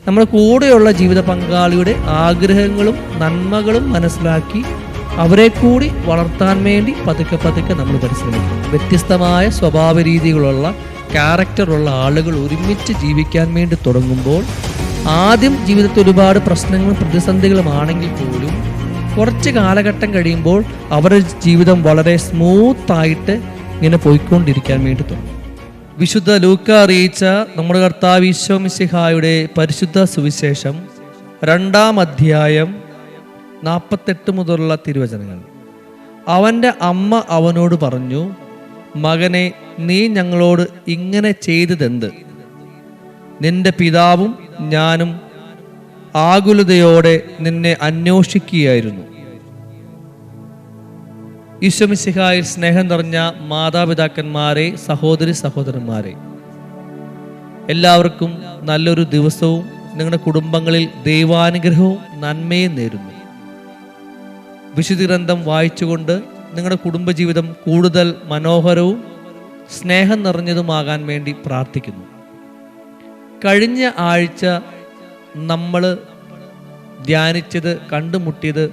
നമ്മുടെ കൂടെയുള്ള ജീവിത പങ്കാളിയുടെ ആഗ്രഹങ്ങളും നന്മകളും മനസ്സിലാക്കി അവരെ കൂടി വളർത്താൻ വേണ്ടി പതുക്കെ പതുക്കെ നമ്മൾ പരിശ്രമിക്കും. വ്യത്യസ്തമായ സ്വഭാവ രീതികളുള്ള ക്യാരക്ടറുള്ള ആളുകൾ ഒരുമിച്ച് ജീവിക്കാൻ വേണ്ടി തുടങ്ങുമ്പോൾ ആദ്യം ജീവിതത്തിൽ ഒരുപാട് പ്രശ്നങ്ങളും പ്രതിസന്ധികളുമാണെങ്കിൽ പോലും കുറച്ച് കാലഘട്ടം കഴിയുമ്പോൾ അവരുടെ ജീവിതം വളരെ സ്മൂത്തായിട്ട് ഇങ്ങനെ പോയിക്കൊണ്ടിരിക്കാൻ വേണ്ടി തുടങ്ങും. വിശുദ്ധ ലൂക്ക അറിയിച്ച നമ്മുടെ കർത്താവ് ഈശോ മിശിഹായുടെ പരിശുദ്ധ സുവിശേഷം 2-ാം അധ്യായം 48 മുതലുള്ള തിരുവചനങ്ങൾ. അവൻ്റെ അമ്മ അവനോട് പറഞ്ഞു, മകനെ, നീ ഞങ്ങളോട് ഇങ്ങനെ ചെയ്തതെന്ത്? നിന്റെ പിതാവും ഞാനും ആകുലതയോടെ നിന്നെ അന്വേഷിക്കുകയായിരുന്നു. ഈശോ മിശിഹായിൽ സ്നേഹം നിറഞ്ഞ മാതാപിതാക്കന്മാരെ, സഹോദരി സഹോദരന്മാരെ, എല്ലാവർക്കും നല്ലൊരു ദിവസവും നിങ്ങളുടെ കുടുംബങ്ങളിൽ ദൈവാനുഗ്രഹവും നന്മയും നേരുന്നു. വിശുദ്ധ ഗ്രന്ഥം വായിച്ചുകൊണ്ട് നിങ്ങളുടെ കുടുംബജീവിതം കൂടുതൽ മനോഹരവും സ്നേഹം നിറഞ്ഞതുമാകാൻ വേണ്ടി പ്രാർത്ഥിക്കുന്നു. കഴിഞ്ഞ ആഴ്ച നമ്മൾ ധ്യാനിച്ചത്, കണ്ടുമുട്ടിയത്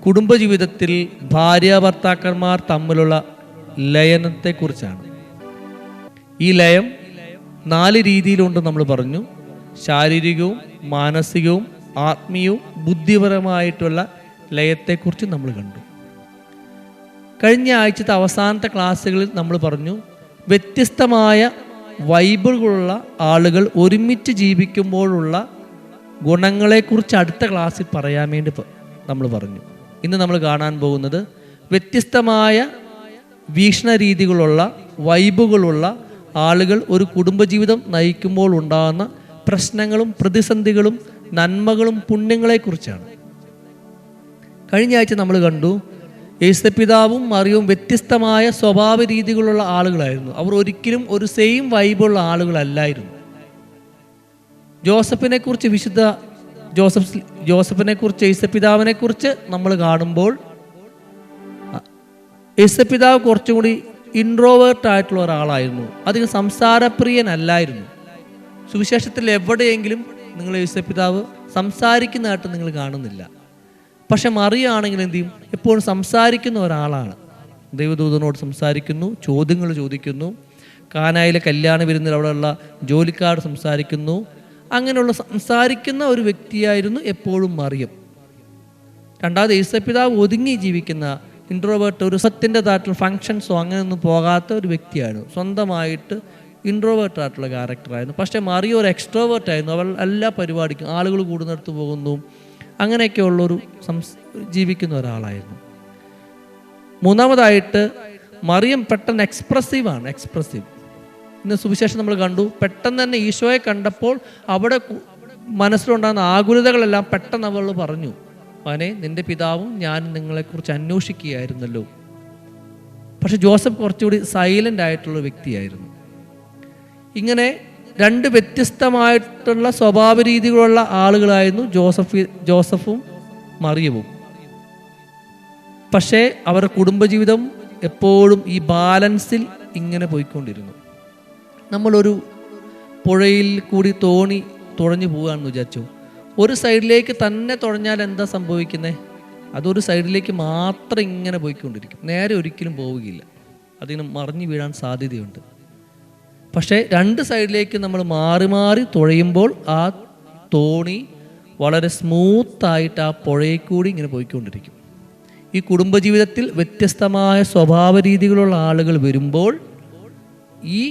കുടുംബജീവിതത്തിൽ ഭാര്യാഭർത്താക്കന്മാർ തമ്മിലുള്ള ലയനത്തെക്കുറിച്ചാണ്. ഈ ലയം 4 രീതിയിലുണ്ട് നമ്മൾ പറഞ്ഞു. ശാരീരികവും മാനസികവും ആത്മീയവും ബുദ്ധിപരമായിട്ടുള്ള ലയത്തെക്കുറിച്ച് നമ്മൾ കണ്ടു. കഴിഞ്ഞ ആഴ്ചത്തെ അവസാനത്തെ ക്ലാസ്സുകളിൽ നമ്മൾ പറഞ്ഞു, വ്യത്യസ്തമായ വൈബുകളുള്ള ആളുകൾ ഒരുമിച്ച് ജീവിക്കുമ്പോഴുള്ള ഗുണങ്ങളെക്കുറിച്ച് അടുത്ത ക്ലാസ്സിൽ പറയാൻ വേണ്ടി നമ്മൾ പറഞ്ഞു. ഇന്ന് നമ്മൾ കാണാൻ പോകുന്നത് വ്യത്യസ്തമായ വീക്ഷണ രീതികളുള്ള വൈബുകളുള്ള ആളുകൾ ഒരു കുടുംബജീവിതം നയിക്കുമ്പോൾ ഉണ്ടാകുന്ന പ്രശ്നങ്ങളും പ്രതിസന്ധികളും നന്മകളും പുണ്യങ്ങളെക്കുറിച്ചാണ്. കഴിഞ്ഞ ആഴ്ച നമ്മൾ കണ്ടു, യേശുപിതാവും മറിയവും വ്യത്യസ്തമായ സ്വഭാവ രീതികളുള്ള ആളുകളായിരുന്നു. അവർ ഒരിക്കലും ഒരു സെയിം വൈബുള്ള ആളുകളല്ലായിരുന്നു. ജോസഫിനെ കുറിച്ച് ജോസഫിനെ കുറിച്ച് യേശുപിതാവിനെ കുറിച്ച് നമ്മൾ കാണുമ്പോൾ യേശുപിതാവ് കുറച്ചും കൂടി ഇൻട്രോവേർട്ട് ആയിട്ടുള്ള ഒരാളായിരുന്നു. അധികം സംസാരപ്രിയനല്ലായിരുന്നു. സുവിശേഷത്തിൽ എവിടെയെങ്കിലും നിങ്ങൾ യേശുപിതാവ് സംസാരിക്കുന്നതായിട്ട് നിങ്ങൾ കാണുന്നില്ല. പക്ഷെ മറിയാണെങ്കിൽ എന്ത് ചെയ്യും? എപ്പോഴും സംസാരിക്കുന്ന ഒരാളാണ്. ദൈവദൂതനോട് സംസാരിക്കുന്നു, ചോദ്യങ്ങൾ ചോദിക്കുന്നു, കാനായിലെ കല്യാണ വിരുന്നിൽ അവിടെയുള്ള ജോലിക്കാരോട് സംസാരിക്കുന്നു. അങ്ങനെയുള്ള സംസാരിക്കുന്ന ഒരു വ്യക്തിയായിരുന്നു എപ്പോഴും മറിയം. രണ്ടാമത് യേശുപിതാവ് ഒതുങ്ങി ജീവിക്കുന്ന ഇൻട്രോവേർട്ട്, ഒരു സത്യൻ്റെതായിട്ടുള്ള ഫങ്ഷൻസോ അങ്ങനെയൊന്നും പോകാത്ത ഒരു വ്യക്തിയായിരുന്നു. സ്വന്തമായിട്ട് ഇൻട്രോവേർട്ട് ആയിട്ടുള്ള ക്യാരക്ടറായിരുന്നു. പക്ഷേ മറിയം ഒരു എക്സ്ട്രോവേർട്ടായിരുന്നു. അവൾ എല്ലാ പരിപാടിക്കും, ആളുകൾ കൂടുന്നിടത്ത് പോകുന്നു, അങ്ങനെയൊക്കെയുള്ളൊരു ജീവിക്കുന്ന ഒരാളായിരുന്നു. മൂന്നാമതായിട്ട് മറിയം പെട്ടെന്ന് എക്സ്പ്രസീവ്. ഇന്ന് സുവിശേഷം നമ്മൾ കണ്ടു, പെട്ടെന്ന് തന്നെ ഈശോയെ കണ്ടപ്പോൾ അവിടെ മനസ്സിലുണ്ടാകുന്ന ആകുലതകളെല്ലാം പെട്ടെന്ന് അവൾ പറഞ്ഞു, മകനെ, നിന്റെ പിതാവും ഞാനും നിങ്ങളെക്കുറിച്ച് അന്വേഷിക്കുകയായിരുന്നല്ലോ. പക്ഷെ ജോസഫ് കുറച്ചുകൂടി സൈലൻ്റ് ആയിട്ടുള്ള വ്യക്തിയായിരുന്നു. ഇങ്ങനെ 2 വ്യത്യസ്തമായിട്ടുള്ള സ്വഭാവ രീതികളുള്ള ആളുകളായിരുന്നു ജോസഫും മറിയവും. പക്ഷേ അവരുടെ കുടുംബജീവിതം എപ്പോഴും ഈ ബാലൻസിൽ ഇങ്ങനെ പോയിക്കൊണ്ടിരുന്നു. നമ്മളൊരു പുഴയിൽ കൂടി തോണി തുഴഞ്ഞു പോവുകയാണെന്ന് വിചാരിച്ചു. ഒരു സൈഡിലേക്ക് തന്നെ തുഴഞ്ഞാൽ എന്താ സംഭവിക്കുന്നത്? അതൊരു സൈഡിലേക്ക് മാത്രം ഇങ്ങനെ പോയിക്കൊണ്ടിരിക്കും, നേരെ ഒരിക്കലും പോവുകയില്ല. അതിന് മറിഞ്ഞു വീഴാൻ സാധ്യതയുണ്ട്. പക്ഷേ 2 സൈഡിലേക്ക് നമ്മൾ മാറി മാറി തുഴയുമ്പോൾ ആ തോണി വളരെ സ്മൂത്തായിട്ട് ആ പുഴയിൽ കൂടി ഇങ്ങനെ പോയിക്കൊണ്ടിരിക്കും. ഈ കുടുംബജീവിതത്തിൽ വ്യത്യസ്തമായ സ്വഭാവ രീതികളുള്ള ആളുകൾ വരുമ്പോൾ ഈ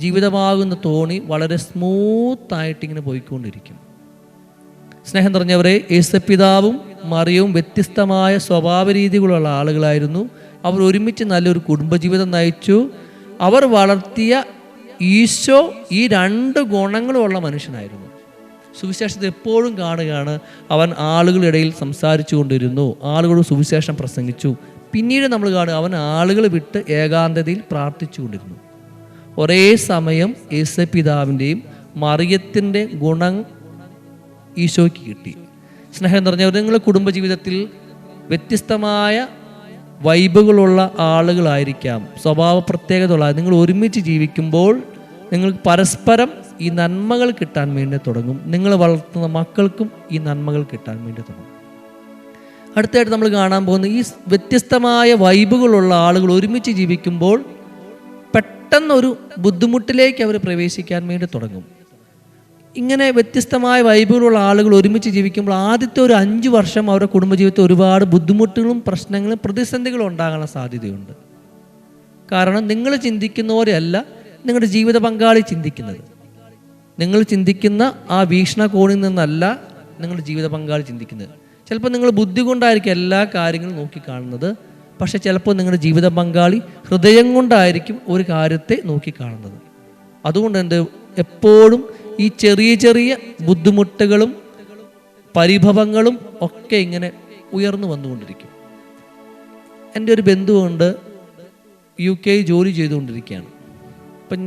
ജീവിതമാകുന്ന തോണി വളരെ സ്മൂത്തായിട്ട് ഇങ്ങനെ പോയിക്കൊണ്ടിരിക്കും. സ്നേഹം നിറഞ്ഞവരെ, യേശുപിതാവും മറിയവും വ്യത്യസ്തമായ സ്വഭാവ രീതികളുള്ള ആളുകളായിരുന്നു. അവർ ഒരുമിച്ച് നല്ലൊരു കുടുംബജീവിതം നയിച്ചു. അവർ വളർത്തിയ ഈശോ ഈ 2 ഗുണങ്ങളുമുള്ള മനുഷ്യനായിരുന്നു. സുവിശേഷത്തിൽ എപ്പോഴും കാണുകയാണ്, അവൻ ആളുകളുടെ ഇടയിൽ സംസാരിച്ചു കൊണ്ടിരുന്നു, ആളുകളോട് സുവിശേഷം പ്രസംഗിച്ചു. പിന്നീട് നമ്മൾ കാണുക, അവൻ ആളുകൾ വിട്ട് ഏകാന്തതയിൽ പ്രാർത്ഥിച്ചു കൊണ്ടിരുന്നു. ഒരേ സമയം യേശുപിതാവിൻ്റെയും മറിയത്തിൻ്റെ ഗുണം ഈശോയ്ക്ക് കിട്ടി. സ്നേഹം നിറഞ്ഞവർ, നിങ്ങളുടെ കുടുംബജീവിതത്തിൽ വ്യത്യസ്തമായ വൈബുകളുള്ള ആളുകളായിരിക്കാം, സ്വഭാവ പ്രത്യേകതയുള്ള, നിങ്ങൾ ഒരുമിച്ച് ജീവിക്കുമ്പോൾ നിങ്ങൾക്ക് പരസ്പരം ഈ നന്മകൾ കിട്ടാൻ വേണ്ടി തുടങ്ങും. നിങ്ങൾ വളർത്തുന്ന മക്കൾക്കും ഈ നന്മകൾ കിട്ടാൻ വേണ്ടി തുടങ്ങും. അടുത്തായിട്ട് നമ്മൾ കാണാൻ പോകുന്ന ഈ വ്യത്യസ്തമായ വൈബുകളുള്ള ആളുകൾ ഒരുമിച്ച് ജീവിക്കുമ്പോൾ പെട്ടെന്നൊരു ബുദ്ധിമുട്ടിലേക്ക് അവർ പ്രവേശിക്കാൻ വേണ്ടി തുടങ്ങും. ഇങ്ങനെ വ്യത്യസ്തമായ വൈബുകളുള്ള ആളുകൾ ഒരുമിച്ച് ജീവിക്കുമ്പോൾ ആദ്യത്തെ ഒരു 5 വർഷം അവരുടെ കുടുംബജീവിതത്തിൽ ഒരുപാട് ബുദ്ധിമുട്ടുകളും പ്രശ്നങ്ങളും പ്രതിസന്ധികളും ഉണ്ടാകാനുള്ള സാധ്യതയുണ്ട്. കാരണം നിങ്ങൾ ചിന്തിക്കുന്ന പോലെയല്ല നിങ്ങളുടെ ജീവിത പങ്കാളി ചിന്തിക്കുന്നത്. നിങ്ങൾ ചിന്തിക്കുന്ന ആ വീക്ഷണകോണിൽ നിന്നല്ല നിങ്ങളുടെ ജീവിത പങ്കാളി ചിന്തിക്കുന്നത്. ചിലപ്പോൾ നിങ്ങൾ ബുദ്ധി കൊണ്ടായിരിക്കും എല്ലാ കാര്യങ്ങളും നോക്കിക്കാണുന്നത്, പക്ഷേ ചിലപ്പോൾ നിങ്ങളുടെ ജീവിത പങ്കാളി ഹൃദയം കൊണ്ടായിരിക്കും ഒരു കാര്യത്തെ നോക്കിക്കാണുന്നത്. അതുകൊണ്ട് എപ്പോഴും ഈ ചെറിയ ചെറിയ ബുദ്ധിമുട്ടുകളും പരിഭവങ്ങളും ഒക്കെ ഇങ്ങനെ ഉയർന്നു വന്നുകൊണ്ടിരിക്കും. എൻ്റെ ഒരു ബന്ധുവുണ്ട്, UK ജോലി ചെയ്തുകൊണ്ടിരിക്കുകയാണ്. അപ്പം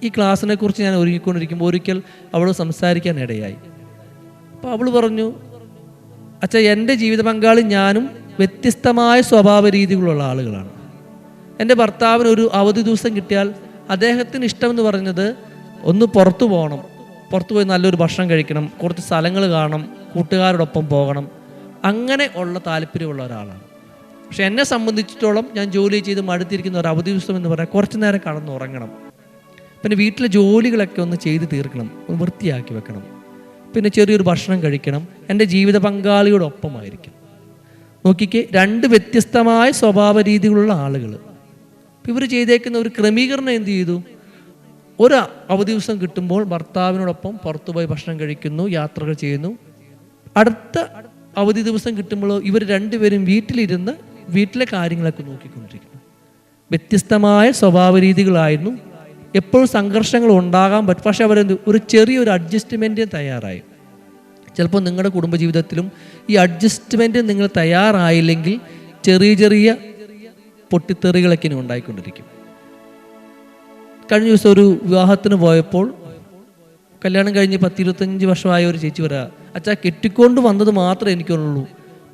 ഈ ക്ലാസ്സിനെ കുറിച്ച് ഞാൻ ഒരുങ്ങിക്കൊണ്ടിരിക്കുമ്പോൾ ഒരിക്കൽ അവൾ സംസാരിക്കാൻ ഇടയായി. അപ്പോൾ അവൾ പറഞ്ഞു, അച്ഛാ, എൻ്റെ ജീവിത പങ്കാളി ഞാനും വ്യത്യസ്തമായ സ്വഭാവ രീതികളുള്ള ആളുകളാണ്. എൻ്റെ ഭർത്താവിന് ഒരു അവധി ദിവസം കിട്ടിയാൽ അദ്ദേഹത്തിന് ഇഷ്ടമെന്ന് പറഞ്ഞത് ഒന്ന് പുറത്തു പോകണം, പുറത്തു പോയി നല്ലൊരു ഭക്ഷണം കഴിക്കണം, കുറച്ച് സ്ഥലങ്ങൾ കാണണം, കൂട്ടുകാരോടൊപ്പം പോകണം, അങ്ങനെ ഉള്ള താല്പര്യമുള്ള ഒരാളാണ്. പക്ഷെ എന്നെ സംബന്ധിച്ചിടത്തോളം ഞാൻ ജോലി ചെയ്ത് മടുത്തിരിക്കുന്ന ഒരു അവധി ദിവസം എന്ന് പറഞ്ഞാൽ കുറച്ച് നേരം കടന്നുറങ്ങണം, പിന്നെ വീട്ടിലെ ജോലികളൊക്കെ ഒന്ന് ചെയ്ത് തീർക്കണം, ഒന്ന് വൃത്തിയാക്കി വെക്കണം, പിന്നെ ചെറിയൊരു ഭക്ഷണം കഴിക്കണം, എൻ്റെ ജീവിത പങ്കാളിയോടൊപ്പമായിരിക്കും. നോക്കിക്കേ, 2 വ്യത്യസ്തമായ സ്വഭാവ രീതികളുള്ള ആളുകൾ. ഇവർ ചെയ്തേക്കുന്ന ഒരു ക്രമീകരണം എന്ത് ചെയ്തു? ഒരു അവധി ദിവസം കിട്ടുമ്പോൾ ഭർത്താവിനോടൊപ്പം പുറത്തുപോയി ഭക്ഷണം കഴിക്കുന്നു, യാത്രകൾ ചെയ്യുന്നു. അടുത്ത അവധി ദിവസം കിട്ടുമ്പോൾ ഇവർ 2 പേരും വീട്ടിലിരുന്ന് വീട്ടിലെ കാര്യങ്ങളൊക്കെ നോക്കിക്കൊണ്ടിരിക്കുന്നു. വ്യത്യസ്തമായ സ്വഭാവ രീതികളായിരുന്നു. എപ്പോഴും സംഘർഷങ്ങൾ ഉണ്ടാകാൻ പറ്റും, പക്ഷെ അവരെന്ത് ഒരു ചെറിയൊരു അഡ്ജസ്റ്റ്മെൻറ്റിന് തയ്യാറായി. ചിലപ്പോൾ നിങ്ങളുടെ കുടുംബജീവിതത്തിലും ഈ അഡ്ജസ്റ്റ്മെൻറ്റിന് നിങ്ങൾ തയ്യാറായില്ലെങ്കിൽ ചെറിയ ചെറിയ പൊട്ടിത്തെറികളൊക്കെ ഇനി ഉണ്ടായിക്കൊണ്ടിരിക്കും. കഴിഞ്ഞ ദിവസം ഒരു വിവാഹത്തിന് പോയപ്പോൾ കല്യാണം കഴിഞ്ഞ് 10-25 വർഷമായ ഒരു ചേച്ചി പറയാ, അച്ഛാ, കെട്ടിക്കൊണ്ട് വന്നത് മാത്രമേ എനിക്കുള്ളൂ,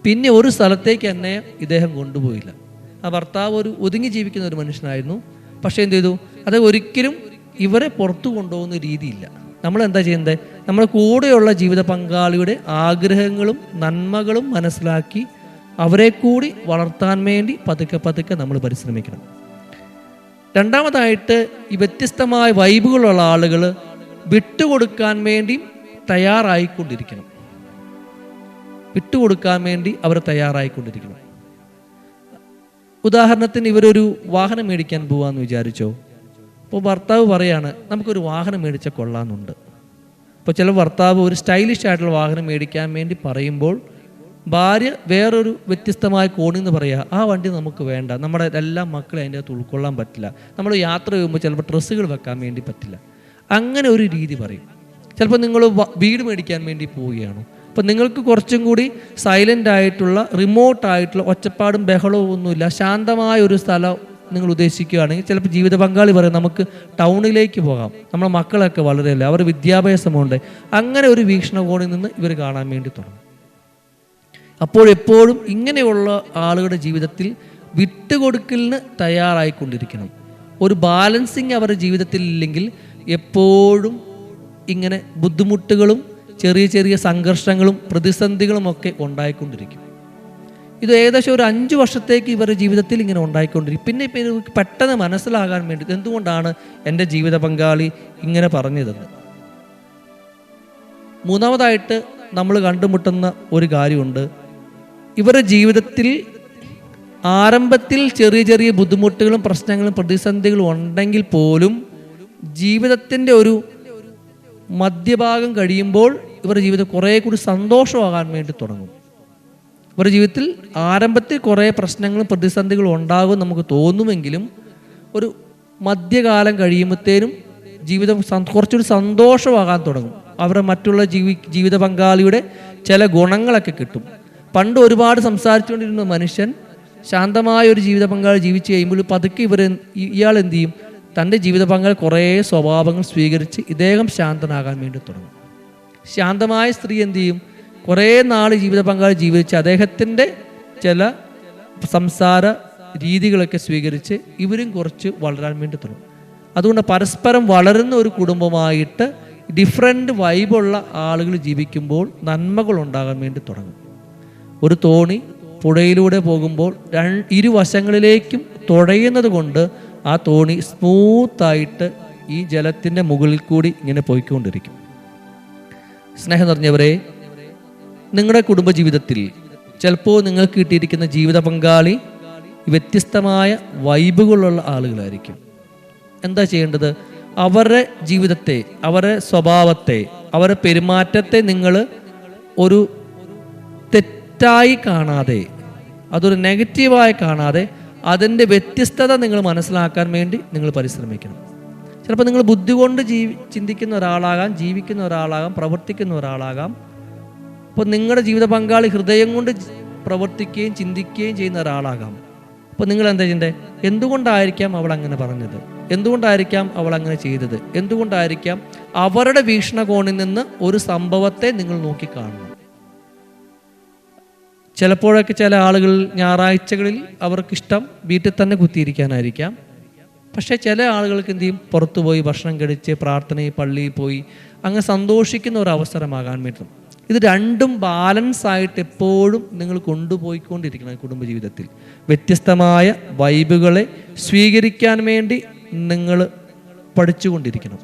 പിന്നെ ഒരു സ്ഥലത്തേക്ക് എന്നെ ഇദ്ദേഹം കൊണ്ടുപോയില്ല. ആ ഭർത്താവ് ഒരു ഒതുങ്ങി ജീവിക്കുന്ന ഒരു മനുഷ്യനായിരുന്നു, പക്ഷേ എന്ത് ചെയ്തു, അത് ഒരിക്കലും ഇവരെ പുറത്തു കൊണ്ടുപോകുന്ന രീതിയില്ല. നമ്മളെന്താ ചെയ്യുന്നത്? നമ്മുടെ കൂടെയുള്ള ജീവിത പങ്കാളിയുടെ ആഗ്രഹങ്ങളും നന്മകളും മനസ്സിലാക്കി അവരെ കൂടി വളർത്താൻ വേണ്ടി പതുക്കെ പതുക്കെ നമ്മൾ പരിശ്രമിക്കണം. രണ്ടാമതായിട്ട്, ഈ വ്യത്യസ്തമായ വൈബുകളുള്ള ആളുകൾ വിട്ടുകൊടുക്കാൻ വേണ്ടി തയ്യാറായിക്കൊണ്ടിരിക്കണം. വിട്ടുകൊടുക്കാൻ വേണ്ടി അവർ തയ്യാറായിക്കൊണ്ടിരിക്കണം. ഉദാഹരണത്തിന്, ഇവരൊരു വാഹനം മേടിക്കാൻ പോവാന്ന് വിചാരിച്ചോ. അപ്പോൾ ഭർത്താവ് പറയാണ്, നമുക്കൊരു വാഹനം മേടിച്ചാൽ കൊള്ളാമെന്നുണ്ട്. അപ്പോൾ ചില ഭർത്താവ് ഒരു സ്റ്റൈലിഷ് ആയിട്ടുള്ള വാഹനം മേടിക്കാൻ വേണ്ടി പറയുമ്പോൾ ഭാര്യ വേറൊരു വ്യത്യസ്തമായ കോണിൽ നിന്ന് പറയുക, ആ വണ്ടി നമുക്ക് വേണ്ട, നമ്മുടെ എല്ലാ മക്കളെ അതിൻ്റെ അകത്ത് ഉൾക്കൊള്ളാൻ പറ്റില്ല, നമ്മൾ യാത്ര ചെയ്യുമ്പോൾ ചിലപ്പോൾ ഡ്രസ്സുകൾ വെക്കാൻ വേണ്ടി പറ്റില്ല, അങ്ങനെ ഒരു രീതി പറയും. ചിലപ്പോൾ നിങ്ങൾ വീട് മേടിക്കാൻ വേണ്ടി പോവുകയാണ്, അപ്പോൾ നിങ്ങൾക്ക് കുറച്ചും കൂടി സൈലൻ്റ് ആയിട്ടുള്ള, റിമോട്ടായിട്ടുള്ള, ഒച്ചപ്പാടും ബഹളവും ഒന്നുമില്ല, ശാന്തമായ ഒരു സ്ഥലം നിങ്ങൾ ഉദ്ദേശിക്കുകയാണെങ്കിൽ ചിലപ്പോൾ ജീവിത പങ്കാളി പറയും, നമുക്ക് ടൗണിലേക്ക് പോകാം, നമ്മുടെ മക്കളൊക്കെ വളരെയല്ല, അവർ വിദ്യാഭ്യാസമുണ്ട്. അങ്ങനെ ഒരു വീക്ഷണകോണിൽ നിന്ന് ഇവർ കാണാൻ വേണ്ടി തുടങ്ങും. അപ്പോഴെപ്പോഴും ഇങ്ങനെയുള്ള ആളുകളുടെ ജീവിതത്തിൽ വിട്ടുകൊടുക്കലിന് തയ്യാറായിക്കൊണ്ടിരിക്കണം. ഒരു ബാലൻസിങ് അവരുടെ ജീവിതത്തിൽ ഇല്ലെങ്കിൽ എപ്പോഴും ഇങ്ങനെ ബുദ്ധിമുട്ടുകളും ചെറിയ ചെറിയ സംഘർഷങ്ങളും പ്രതിസന്ധികളും ഒക്കെ ഉണ്ടായിക്കൊണ്ടിരിക്കും. ഇത് ഏകദേശം ഒരു 5 വർഷത്തേക്ക് ഇവരുടെ ജീവിതത്തിൽ ഇങ്ങനെ ഉണ്ടായിക്കൊണ്ടിരിക്കും. പിന്നെ ഇപ്പം ഇവർക്ക് പെട്ടെന്ന് മനസ്സിലാകാൻ വേണ്ടി എന്തുകൊണ്ടാണ് എൻ്റെ ജീവിത പങ്കാളി ഇങ്ങനെ പറഞ്ഞതെന്ന്. മൂന്നാമതായിട്ട് നമ്മൾ കണ്ടുമുട്ടുന്ന ഒരു കാര്യമുണ്ട്. ഇവരുടെ ജീവിതത്തിൽ ആരംഭത്തിൽ ചെറിയ ചെറിയ ബുദ്ധിമുട്ടുകളും പ്രശ്നങ്ങളും പ്രതിസന്ധികളും ഉണ്ടെങ്കിൽ പോലും ജീവിതത്തിൻ്റെ ഒരു മധ്യഭാഗം കഴിയുമ്പോൾ ഇവരുടെ ജീവിതം കുറേ കൂടി സന്തോഷമാകാൻ വേണ്ടി തുടങ്ങും. ഇവരുടെ ജീവിതത്തിൽ ആരംഭത്തിൽ കുറേ പ്രശ്നങ്ങളും പ്രതിസന്ധികളും ഉണ്ടാകും നമുക്ക് തോന്നുമെങ്കിലും ഒരു മധ്യകാലം കഴിയുമ്പോഴത്തേനും ജീവിതം കുറച്ചുകൂടി സന്തോഷമാകാൻ തുടങ്ങും. അവരുടെ മറ്റുള്ള ജീവിത പങ്കാളിയുടെ ചില ഗുണങ്ങളൊക്കെ കിട്ടും. പണ്ട് ഒരുപാട് സംസാരിച്ചുകൊണ്ടിരുന്ന മനുഷ്യൻ ശാന്തമായ ഒരു ജീവിത പങ്കാളി ജീവിച്ച് കഴിയുമ്പോൾ പതുക്കെ ഇയാൾ എന്ത് ചെയ്യും, തൻ്റെ ജീവിത പങ്കാളി കുറേ സ്വഭാവങ്ങൾ സ്വീകരിച്ച് ഇദ്ദേഹം ശാന്തനാകാൻ വേണ്ടി തുടങ്ങും. ശാന്തമായ സ്ത്രീ എന്ത് ചെയ്യും, കുറേ നാൾ ജീവിത പങ്കാളി ജീവിച്ച് അദ്ദേഹത്തിൻ്റെ ചില സംസാര രീതികളൊക്കെ സ്വീകരിച്ച് ഇവരും കുറച്ച് വളരാൻ വേണ്ടി തുടങ്ങും. അതുകൊണ്ട് പരസ്പരം വളരുന്ന ഒരു കുടുംബമായിട്ട് ഡിഫറെൻ്റ് വൈബുള്ള ആളുകൾ ജീവിക്കുമ്പോൾ നന്മകൾ ഉണ്ടാകാൻ വേണ്ടി തുടങ്ങും. ഒരു തോണി പുഴയിലൂടെ പോകുമ്പോൾ ഇരുവശങ്ങളിലേക്കും തുഴയുന്നത് കൊണ്ട് ആ തോണി സ്മൂത്തായിട്ട് ഈ ജലത്തിൻ്റെ മുകളിൽ കൂടി ഇങ്ങനെ പോയിക്കൊണ്ടിരിക്കും. സ്നേഹം നിറഞ്ഞവരെ, നിങ്ങളുടെ കുടുംബജീവിതത്തിൽ ചിലപ്പോൾ നിങ്ങൾക്ക് കിട്ടിയിരിക്കുന്ന ജീവിത പങ്കാളി വ്യത്യസ്തമായ വൈബുകളുള്ള ആളുകളായിരിക്കും. എന്താ ചെയ്യേണ്ടത്? അവരുടെ ജീവിതത്തെ, അവരുടെ സ്വഭാവത്തെ, അവരുടെ പെരുമാറ്റത്തെ നിങ്ങൾ ഒരു തെറ്റായി കാണാതെ, അതൊരു നെഗറ്റീവായി കാണാതെ അതിൻ്റെ വ്യത്യസ്തത നിങ്ങൾ മനസ്സിലാക്കാൻ വേണ്ടി നിങ്ങൾ പരിശ്രമിക്കണം. ചിലപ്പോൾ നിങ്ങൾ ബുദ്ധി കൊണ്ട് ചിന്തിക്കുന്ന ഒരാളാകാം, ജീവിക്കുന്ന ഒരാളാകാം, പ്രവർത്തിക്കുന്ന ഒരാളാകാം. അപ്പോൾ നിങ്ങളുടെ ജീവിത പങ്കാളി ഹൃദയം കൊണ്ട് പ്രവർത്തിക്കുകയും ചിന്തിക്കുകയും ചെയ്യുന്ന ഒരാളാകാം. അപ്പോൾ നിങ്ങൾ എന്താ ചെയ്യണ്ടേ? എന്തുകൊണ്ടായിരിക്കാം അവൾ അങ്ങനെ പറഞ്ഞത്? എന്തുകൊണ്ടായിരിക്കാം അവൾ അങ്ങനെ ചെയ്തത്? എന്തുകൊണ്ടായിരിക്കാം? അവരുടെ വീക്ഷണകോണിൽ നിന്ന് ഒരു സംഭവത്തെ നിങ്ങൾ നോക്കിക്കാണണം. ചിലപ്പോഴൊക്കെ ചില ആളുകൾ ഞായറാഴ്ചകളിൽ അവർക്കിഷ്ടം വീട്ടിൽ തന്നെ കുത്തിയിരിക്കാനായിരിക്കാം. പക്ഷേ ചില ആളുകൾക്ക് എന്ത് ചെയ്യും? പുറത്തു പോയി ഭക്ഷണം കഴിച്ച് പ്രാർത്ഥനയിൽ പള്ളിയിൽ പോയി അങ്ങ് സന്തോഷിക്കുന്ന ഒരു അവസരമാകാൻ പറ്റും. ഇത് രണ്ടും ബാലൻസ് ആയിട്ട് എപ്പോഴും നിങ്ങൾ കൊണ്ടുപോയിക്കൊണ്ടിരിക്കണം. കുടുംബജീവിതത്തിൽ വ്യത്യസ്തമായ വൈബുകളെ സ്വീകരിക്കാൻ വേണ്ടി നിങ്ങൾ പഠിച്ചുകൊണ്ടിരിക്കണം.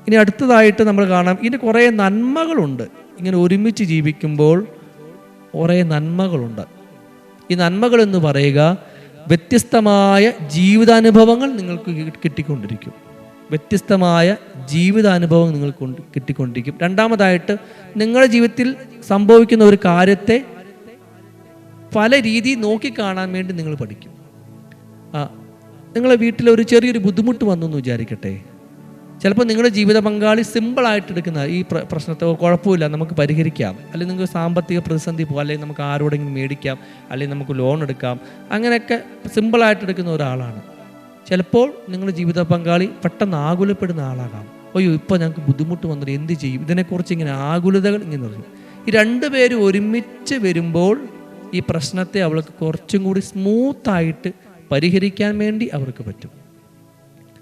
ഇനി അടുത്തതായിട്ട് നമ്മൾ കാണാം, ഇതിന് കുറേ നന്മകളുണ്ട്. ഇങ്ങനെ ഒരുമിച്ച് ജീവിക്കുമ്പോൾ കുറേ നന്മകളുണ്ട്. ഈ നന്മകൾ എന്ന് പറയുക വ്യത്യസ്തമായ ജീവിതാനുഭവങ്ങൾ നിങ്ങൾക്ക് കിട്ടിക്കൊണ്ടിരിക്കും. വ്യത്യസ്തമായ ജീവിതാനുഭവം നിങ്ങൾക്ക് കിട്ടിക്കൊണ്ടിരിക്കും. രണ്ടാമതായിട്ട് നിങ്ങളുടെ ജീവിതത്തിൽ സംഭവിക്കുന്ന ഒരു കാര്യത്തെ പല രീതിയിൽ നോക്കിക്കാണാൻ വേണ്ടി നിങ്ങൾ പഠിക്കും. നിങ്ങളെ വീട്ടിൽ ഒരു ചെറിയൊരു ബുദ്ധിമുട്ട് വന്നു എന്ന് വിചാരിക്കട്ടെ. ചിലപ്പോൾ നിങ്ങളുടെ ജീവിത പങ്കാളി സിമ്പിളായിട്ട് എടുക്കുന്ന ഈ പ്രശ്നത്തെ കുഴപ്പമില്ല, നമുക്ക് പരിഹരിക്കാം, അല്ലെങ്കിൽ നിങ്ങൾക്ക് സാമ്പത്തിക പ്രതിസന്ധി പോകും, അല്ലെങ്കിൽ നമുക്ക് ആരോടെങ്കിലും മേടിക്കാം, അല്ലെങ്കിൽ നമുക്ക് ലോൺ എടുക്കാം, അങ്ങനെയൊക്കെ സിമ്പിളായിട്ട് എടുക്കുന്ന ഒരാളാണ്. ചിലപ്പോൾ നിങ്ങളുടെ ജീവിത പങ്കാളി പെട്ടെന്ന് ആകുലപ്പെടുന്ന ആളാകാം. അയ്യോ, ഇപ്പോൾ ഞങ്ങൾക്ക് ബുദ്ധിമുട്ട് വന്നിട്ട് എന്ത് ചെയ്യും? ഇതിനെക്കുറിച്ച് ഇങ്ങനെ ആകുലതകൾ ഇങ്ങനെ പറയും. ഈ രണ്ടുപേരും ഒരുമിച്ച് വരുമ്പോൾ ഈ പ്രശ്നത്തെ അവൾക്ക് കുറച്ചും കൂടി സ്മൂത്തായിട്ട് പരിഹരിക്കാൻ വേണ്ടി അവർക്ക് പറ്റും.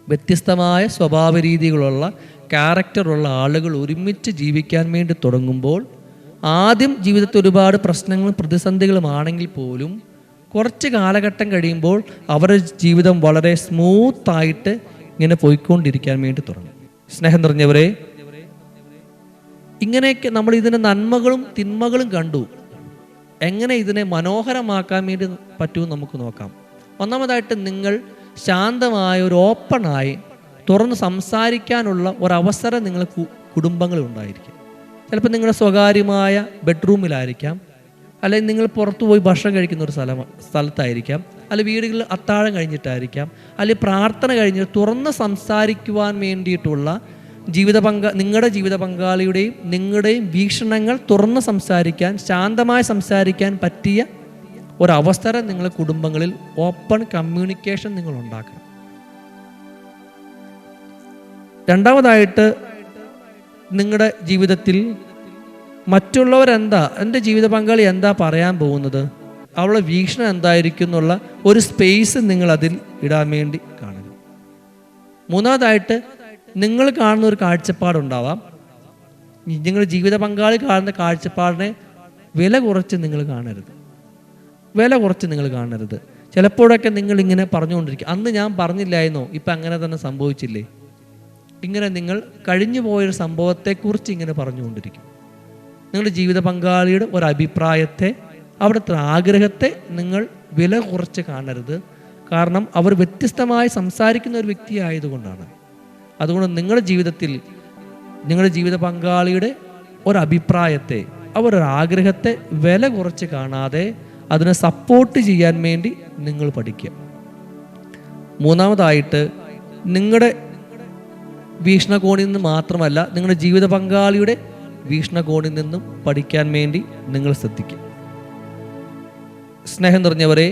വ്യത്യസ്തമായ സ്വഭാവ രീതികളുള്ള, ക്യാരക്ടറുള്ള ആളുകൾ ഒരുമിച്ച് ജീവിക്കാൻ വേണ്ടി തുടങ്ങുമ്പോൾ ആദ്യം ജീവിതത്തിൽ ഒരുപാട് പ്രശ്നങ്ങളും പ്രതിസന്ധികളുമാണെങ്കിൽ പോലും കുറച്ച് കാലഘട്ടം കഴിയുമ്പോൾ അവരുടെ ജീവിതം വളരെ സ്മൂത്തായിട്ട് ഇങ്ങനെ പോയിക്കൊണ്ടിരിക്കാൻ വേണ്ടി തുടങ്ങും. സ്നേഹം നിറഞ്ഞവരെ, ഇങ്ങനെയൊക്കെ നമ്മൾ ഇതിൻ്റെ നന്മകളും തിന്മകളും കണ്ടു. എങ്ങനെ ഇതിനെ മനോഹരമാക്കാൻ വേണ്ടി പറ്റുമെന്ന് നമുക്ക് നോക്കാം. ഒന്നാമതായിട്ട്, നിങ്ങൾ ശാന്തമായ ഒരു ഓപ്പണായി തുറന്ന് സംസാരിക്കാനുള്ള ഒരവസരം നിങ്ങൾ കുടുംബങ്ങളിൽ ഉണ്ടായിരിക്കും. ചിലപ്പോൾ നിങ്ങളുടെ സ്വകാര്യമായ ബെഡ്റൂമിലായിരിക്കാം, അല്ലെങ്കിൽ നിങ്ങൾ പുറത്തു പോയി ഭക്ഷണം കഴിക്കുന്ന ഒരു സ്ഥലത്തായിരിക്കാം, അല്ലെങ്കിൽ വീടുകളിൽ അത്താഴം കഴിഞ്ഞിട്ടായിരിക്കാം, അല്ലെങ്കിൽ പ്രാർത്ഥന കഴിഞ്ഞിട്ട് തുറന്ന് സംസാരിക്കുവാൻ വേണ്ടിയിട്ടുള്ള നിങ്ങളുടെ ജീവിത പങ്കാളിയുടെയും നിങ്ങളുടെയും വീക്ഷണങ്ങൾ തുറന്ന് സംസാരിക്കാൻ, ശാന്തമായി സംസാരിക്കാൻ പറ്റിയ ഒരവസരം നിങ്ങളുടെ കുടുംബങ്ങളിൽ ഓപ്പൺ കമ്മ്യൂണിക്കേഷൻ നിങ്ങൾ ഉണ്ടാക്കണം. രണ്ടാമതായിട്ട്, നിങ്ങളുടെ ജീവിതത്തിൽ മറ്റുള്ളവരെന്താ, എൻ്റെ ജീവിത പങ്കാളി എന്താ പറയാൻ പോകുന്നത്, അവളുടെ വീക്ഷണം എന്തായിരിക്കും എന്നുള്ള ഒരു സ്പേസ് നിങ്ങൾ അതിൽ ഇടാൻ വേണ്ടി കാണുക. മൂന്നാമതായിട്ട്, നിങ്ങൾ കാണുന്ന ഒരു കാഴ്ചപ്പാടുണ്ടാവാം. നിങ്ങളുടെ ജീവിത പങ്കാളി കാണുന്ന കാഴ്ചപ്പാടിനെ വില കുറച്ച് നിങ്ങൾ കാണരുത്. ചിലപ്പോഴൊക്കെ നിങ്ങളിങ്ങനെ പറഞ്ഞുകൊണ്ടിരിക്കും, അന്ന് ഞാൻ പറഞ്ഞില്ലായിരുന്നോ, ഇപ്പം അങ്ങനെ തന്നെ സംഭവിച്ചില്ലേ. ഇങ്ങനെ നിങ്ങൾ കഴിഞ്ഞു പോയൊരു സംഭവത്തെക്കുറിച്ച് ഇങ്ങനെ പറഞ്ഞുകൊണ്ടിരിക്കും. നിങ്ങളുടെ ജീവിത പങ്കാളിയുടെ ഒരഭിപ്രായത്തെ, അവിടുത്തെ ആഗ്രഹത്തെ നിങ്ങൾ വില കുറച്ച് കാണരുത്. കാരണം അവർ വ്യത്യസ്തമായി സംസാരിക്കുന്ന ഒരു വ്യക്തി ആയതുകൊണ്ടാണ്. അതുകൊണ്ട് നിങ്ങളുടെ ജീവിതത്തിൽ നിങ്ങളുടെ ജീവിത പങ്കാളിയുടെ ഒരഭിപ്രായത്തെ, അവരൊരാഗ്രഹത്തെ വില കുറച്ച് കാണാതെ അതിനെ സപ്പോർട്ട് ചെയ്യാൻ വേണ്ടി നിങ്ങൾ പഠിക്കുക. മൂന്നാമതായിട്ട്, നിങ്ങളുടെ വീക്ഷണകോണിൽ നിന്ന് മാത്രമല്ല, നിങ്ങളുടെ ജീവിത പങ്കാളിയുടെ വീക്ഷണകോണിൽ നിന്നും പഠിക്കാൻ വേണ്ടി നിങ്ങൾ ശ്രദ്ധിക്കുക. സ്നേഹം നിറഞ്ഞവരെ,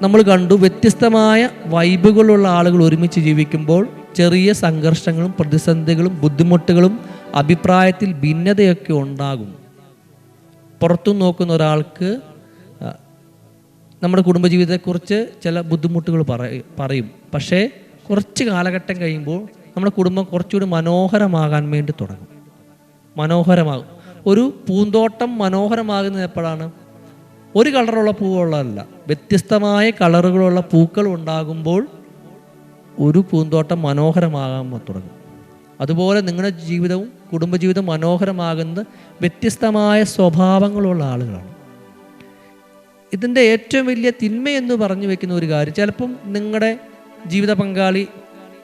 നമ്മൾ കണ്ടു, വ്യത്യസ്തമായ വൈബുകളുള്ള ആളുകൾ ഒരുമിച്ച് ജീവിക്കുമ്പോൾ ചെറിയ സംഘർഷങ്ങളും പ്രതിസന്ധികളും ബുദ്ധിമുട്ടുകളും അഭിപ്രായത്തിൽ ഭിന്നതയൊക്കെ ഉണ്ടാകും. പുറത്തു നോക്കുന്ന ഒരാൾക്ക് നമ്മുടെ കുടുംബജീവിതത്തെക്കുറിച്ച് ചില ബുദ്ധിമുട്ടുകൾ പറയും. പക്ഷേ കുറച്ച് കാലഘട്ടം കഴിയുമ്പോൾ നമ്മുടെ കുടുംബം കുറച്ചുകൂടി മനോഹരമാകാൻ വേണ്ടി തുടങ്ങും. മനോഹരമാകും. ഒരു പൂന്തോട്ടം മനോഹരമാകുന്നത് എപ്പോഴാണ്? ഒരു കളറുള്ള പൂവുള്ളതല്ല, വ്യത്യസ്തമായ കളറുകളുള്ള പൂക്കൾ ഉണ്ടാകുമ്പോൾ ഒരു പൂന്തോട്ടം മനോഹരമാകാൻ തുടങ്ങും. അതുപോലെ നിങ്ങളുടെ ജീവിതവും കുടുംബജീവിതം മനോഹരമാകുന്നത് വ്യത്യസ്തമായ സ്വഭാവങ്ങളുള്ള ആളുകളാണ്. ഇതിൻ്റെ ഏറ്റവും വലിയ തിന്മയെന്ന് പറഞ്ഞു വെക്കുന്ന ഒരു കാര്യം, ചിലപ്പം നിങ്ങളുടെ ജീവിത പങ്കാളി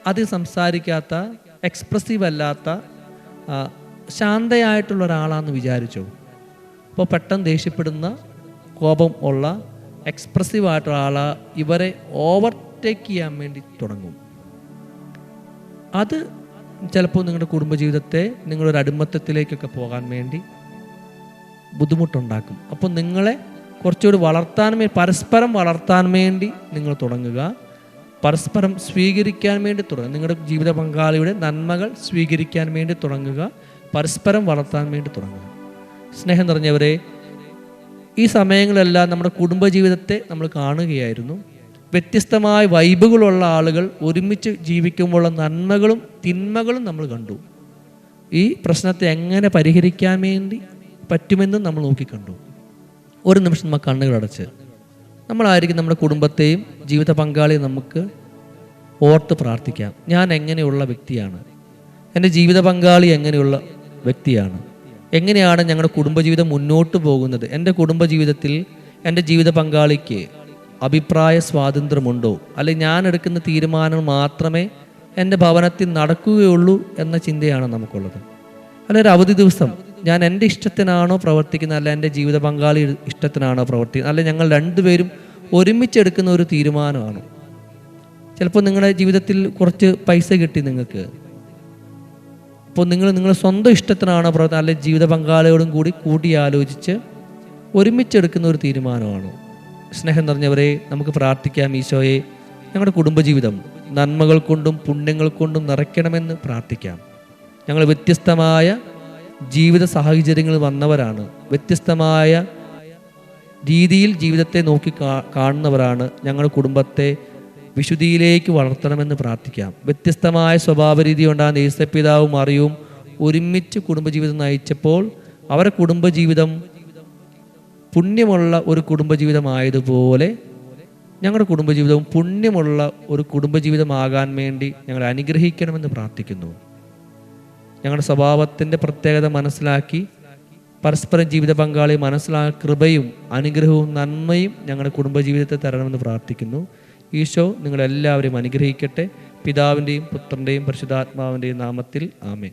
അത് സംസാരിക്കാത്ത, എക്സ്പ്രസീവ് അല്ലാത്ത, ശാന്തയായിട്ടുള്ള ഒരാളാണെന്ന് വിചാരിച്ചോ. അപ്പോൾ പെട്ടെന്ന് ദേഷ്യപ്പെടുന്ന, കോപം ഉള്ള, എക്സ്പ്രസീവ് ആയിട്ടുള്ള ആളാ ഇവരെ ഓവർടേക്ക് ചെയ്യാൻ വേണ്ടി തുടങ്ങും. അത് ചിലപ്പോൾ നിങ്ങളുടെ കുടുംബജീവിതത്തെ നിങ്ങളൊരു അടിമത്തത്തിലേക്കൊക്കെ പോകാൻ വേണ്ടി ബുദ്ധിമുട്ടുണ്ടാക്കും. അപ്പോൾ നിങ്ങളെ കുറച്ചുകൂടി പരസ്പരം വളർത്താൻ വേണ്ടി നിങ്ങൾ തുടങ്ങുക. പരസ്പരം സ്വീകരിക്കാൻ വേണ്ടി തുടങ്ങുക. നിങ്ങളുടെ ജീവിത പങ്കാളിയുടെ നന്മകൾ സ്വീകരിക്കാൻ വേണ്ടി തുടങ്ങുക. പരസ്പരം വളർത്താൻ വേണ്ടി തുടങ്ങുക. സ്നേഹം നിറഞ്ഞവരെ, ഈ സമയങ്ങളെല്ലാം നമ്മുടെ കുടുംബജീവിതത്തെ നമ്മൾ കാണുകയായിരുന്നു. വ്യത്യസ്തമായ വൈബുകളുള്ള ആളുകൾ ഒരുമിച്ച് ജീവിക്കുമ്പോഴുള്ള നന്മകളും തിന്മകളും നമ്മൾ കണ്ടു. ഈ പ്രശ്നത്തെ എങ്ങനെ പരിഹരിക്കാൻ വേണ്ടി പറ്റുമെന്നും നമ്മൾ നോക്കിക്കണ്ടു. ഒരു നിമിഷം നമ്മൾ കണ്ണുകളടച്ച് നമ്മളായിരിക്കും നമ്മുടെ കുടുംബത്തെയും ജീവിത പങ്കാളിയും നമുക്ക് ഓർത്ത് പ്രാർത്ഥിക്കാം. ഞാൻ എങ്ങനെയുള്ള വ്യക്തിയാണ്? എൻ്റെ ജീവിത പങ്കാളി എങ്ങനെയുള്ള വ്യക്തിയാണ്? എങ്ങനെയാണ് ഞങ്ങളുടെ കുടുംബജീവിതം മുന്നോട്ട് പോകുന്നത്? എൻ്റെ കുടുംബജീവിതത്തിൽ എൻ്റെ ജീവിത പങ്കാളിക്ക് അഭിപ്രായ സ്വാതന്ത്ര്യമുണ്ടോ? അല്ലെങ്കിൽ ഞാൻ എടുക്കുന്ന തീരുമാനങ്ങൾ മാത്രമേ എൻ്റെ ഭവനത്തിൽ നടക്കുകയുള്ളൂ എന്ന ചിന്തയാണ് നമുക്കുള്ളത്. അല്ലെങ്കിൽ ഒരു അവധി ദിവസം ഞാൻ എൻ്റെ ഇഷ്ടത്തിനാണോ പ്രവർത്തിക്കുന്നത്, അല്ല എൻ്റെ ജീവിത പങ്കാളി ഇഷ്ടത്തിനാണോ പ്രവർത്തിക്കുന്നത്, അല്ലെങ്കിൽ ഞങ്ങൾ രണ്ടുപേരും ഒരുമിച്ചെടുക്കുന്ന ഒരു തീരുമാനമാണോ? ചിലപ്പോൾ നിങ്ങളുടെ ജീവിതത്തിൽ കുറച്ച് പൈസ കിട്ടി നിങ്ങൾക്ക്, അപ്പോൾ നിങ്ങളുടെ സ്വന്തം ഇഷ്ടത്തിനാണോ പ്രവർത്തനം, അല്ലെങ്കിൽ ജീവിത പങ്കാളിയോടും കൂടി ആലോചിച്ച് ഒരുമിച്ചെടുക്കുന്ന ഒരു തീരുമാനമാണോ? സ്നേഹം നിറഞ്ഞവരെ, നമുക്ക് പ്രാർത്ഥിക്കാം. ഈശോയെ, ഞങ്ങളുടെ കുടുംബജീവിതം നന്മകൾ കൊണ്ടും പുണ്യങ്ങൾ കൊണ്ടും നിറയ്ക്കണമെന്ന് പ്രാർത്ഥിക്കാം. ഞങ്ങൾ വ്യത്യസ്തമായ ജീവിത സാഹചര്യങ്ങൾ വന്നവരാണ്, വ്യത്യസ്തമായ രീതിയിൽ ജീവിതത്തെ നോക്കി കാണുന്നവരാണ്. ഞങ്ങളുടെ കുടുംബത്തെ വിശുദ്ധിയിലേക്ക് വളർത്തണമെന്ന് പ്രാർത്ഥിക്കാം. വ്യത്യസ്തമായ സ്വഭാവ രീതി ഉണ്ടാകുന്ന യേശുപിതാവും മറിയവും ഒരുമിച്ച് കുടുംബജീവിതം നയിച്ചപ്പോൾ അവരുടെ കുടുംബജീവിതം പുണ്യമുള്ള ഒരു കുടുംബജീവിതമായതുപോലെ ഞങ്ങളുടെ കുടുംബജീവിതവും പുണ്യമുള്ള ഒരു കുടുംബജീവിതമാകാൻ വേണ്ടി ഞങ്ങളെ അനുഗ്രഹിക്കണമെന്ന് പ്രാർത്ഥിക്കുന്നു. ഞങ്ങളുടെ സ്വഭാവത്തിൻ്റെ പ്രത്യേകത മനസ്സിലാക്കി പരസ്പരം ജീവിത പങ്കാളി കൃപയും അനുഗ്രഹവും നന്മയും ഞങ്ങളുടെ കുടുംബജീവിതത്തെ തരണമെന്ന് പ്രാർത്ഥിക്കുന്നു. ഈശോ നിങ്ങളെല്ലാവരെയും അനുഗ്രഹിക്കട്ടെ. പിതാവിൻ്റെയും പുത്രൻ്റെയും പരിശുദ്ധാത്മാവിൻ്റെയും നാമത്തിൽ ആമേൻ.